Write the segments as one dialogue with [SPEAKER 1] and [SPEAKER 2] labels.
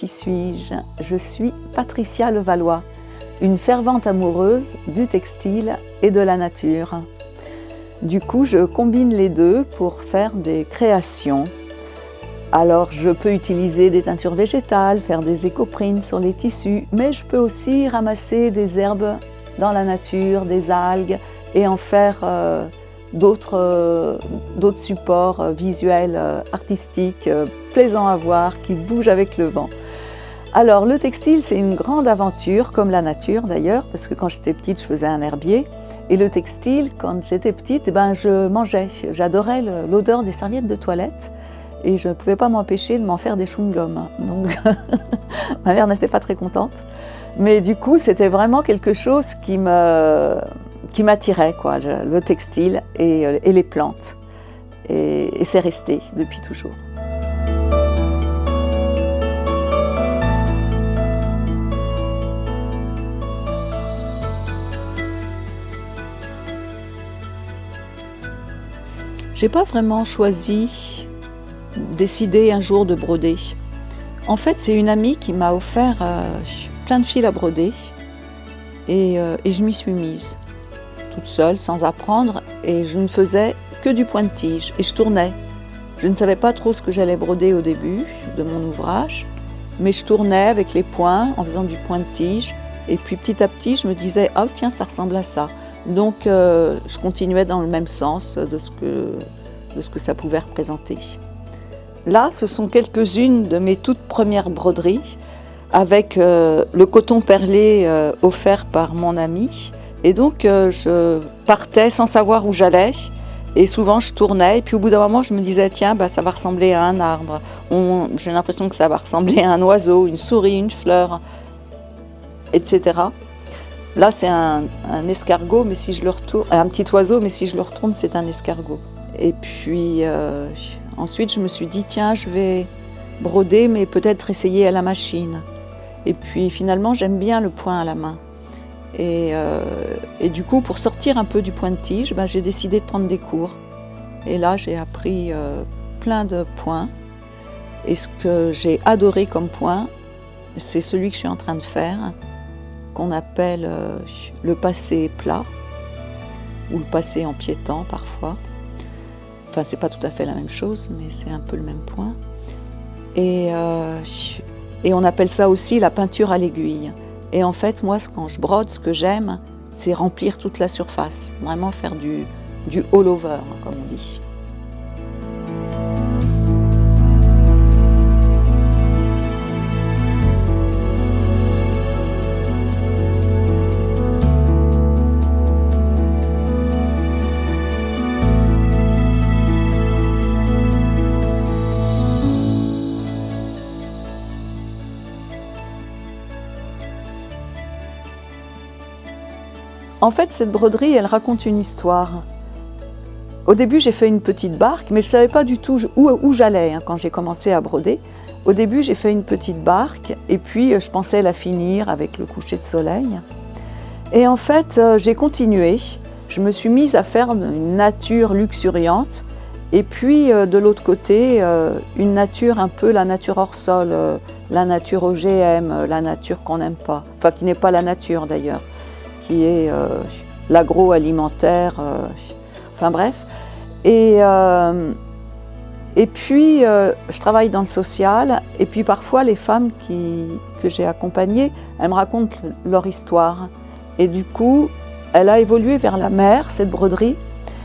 [SPEAKER 1] qui suis-je? Je suis Patricia Levallois, une fervente amoureuse du textile et de la nature. Du coup, je combine les deux pour faire des créations. Alors, je peux utiliser des teintures végétales, faire des éco-prints sur les tissus, mais je peux aussi ramasser des herbes dans la nature, des algues, et en faire d'autres supports visuels, artistiques, plaisants à voir, qui bougent avec le vent. Alors, le textile, c'est une grande aventure, comme la nature d'ailleurs, parce que quand j'étais petite, je faisais un herbier. Et le textile, quand j'étais petite, je mangeais. J'adorais l'odeur des serviettes de toilette. Et je ne pouvais pas m'empêcher de m'en faire des chewing-gums. Donc, ma mère n'était pas très contente. Mais du coup, c'était vraiment quelque chose qui m'attirait, quoi, le textile et les plantes. Et c'est resté depuis toujours. J'ai pas vraiment décidé un jour de broder. En fait, c'est une amie qui m'a offert plein de fils à broder et je m'y suis mise toute seule, sans apprendre, et je ne faisais que du point-de-tige et je tournais. Je ne savais pas trop ce que j'allais broder au début de mon ouvrage, mais je tournais avec les points en faisant du point-de-tige et puis petit à petit je me disais « Ah tiens, ça ressemble à ça ». Donc je continuais dans le même sens de ce que ça pouvait représenter. Là, ce sont quelques-unes de mes toutes premières broderies avec le coton perlé offert par mon ami. Et donc je partais sans savoir où j'allais et souvent je tournais et puis au bout d'un moment je me disais tiens, ça va ressembler à un arbre. J'ai l'impression que ça va ressembler à un oiseau, une souris, une fleur, etc. Là, c'est un escargot, mais si je le retourne, un petit oiseau, mais si je le retourne, c'est un escargot. Et puis ensuite, je me suis dit, tiens, je vais broder, mais peut-être essayer à la machine. Et puis finalement, j'aime bien le point à la main. Et du coup, pour sortir un peu du point-de-tige, j'ai décidé de prendre des cours. Et là, j'ai appris plein de points. Et ce que j'ai adoré comme point, c'est celui que je suis en train de faire, qu'on appelle le passé plat, ou le passé en piétant parfois. Enfin, c'est pas tout à fait la même chose, mais c'est un peu le même point. Et on appelle ça aussi la peinture à l'aiguille. Et en fait, moi, quand je brode, ce que j'aime, c'est remplir toute la surface, vraiment faire du all-over, comme on dit. En fait, cette broderie, elle raconte une histoire. Au début, j'ai fait une petite barque, mais je ne savais pas du tout où j'allais quand j'ai commencé à broder. Au début, j'ai fait une petite barque et puis je pensais la finir avec le coucher de soleil. Et en fait, j'ai continué. Je me suis mise à faire une nature luxuriante et puis de l'autre côté, une nature un peu la nature hors sol, la nature OGM, la nature qu'on n'aime pas. Enfin, qui n'est pas la nature d'ailleurs, qui est l'agroalimentaire, enfin bref. Et puis, je travaille dans le social, et puis parfois les femmes que j'ai accompagnées, elles me racontent leur histoire. Et du coup, elle a évolué vers la mer, cette broderie.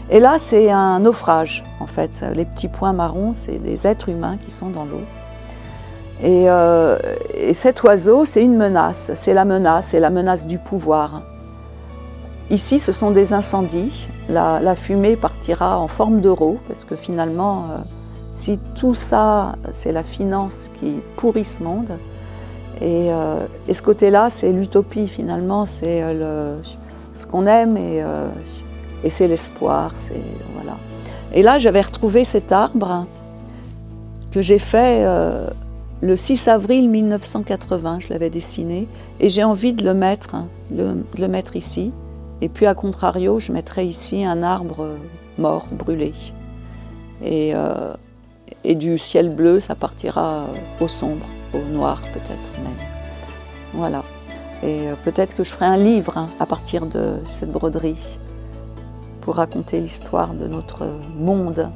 [SPEAKER 1] Et là, c'est un naufrage, en fait. Les petits points marrons, c'est des êtres humains qui sont dans l'eau. Et cet oiseau, c'est une menace, c'est la menace du pouvoir. Ici, ce sont des incendies. La fumée partira en forme d'euro, parce que finalement, si tout ça, c'est la finance qui pourrit ce monde, et ce côté-là, c'est l'utopie finalement, c'est ce qu'on aime et c'est l'espoir. Voilà. Et là, j'avais retrouvé cet arbre que j'ai fait le 6 avril 1980, je l'avais dessiné, et j'ai envie de le mettre ici. Et puis, à contrario, je mettrai ici un arbre mort, brûlé. Et du ciel bleu, ça partira au sombre. chapeau noir peut-être même. Voilà. Et peut-être que je ferai un livre à partir de cette broderie pour raconter l'histoire de notre monde.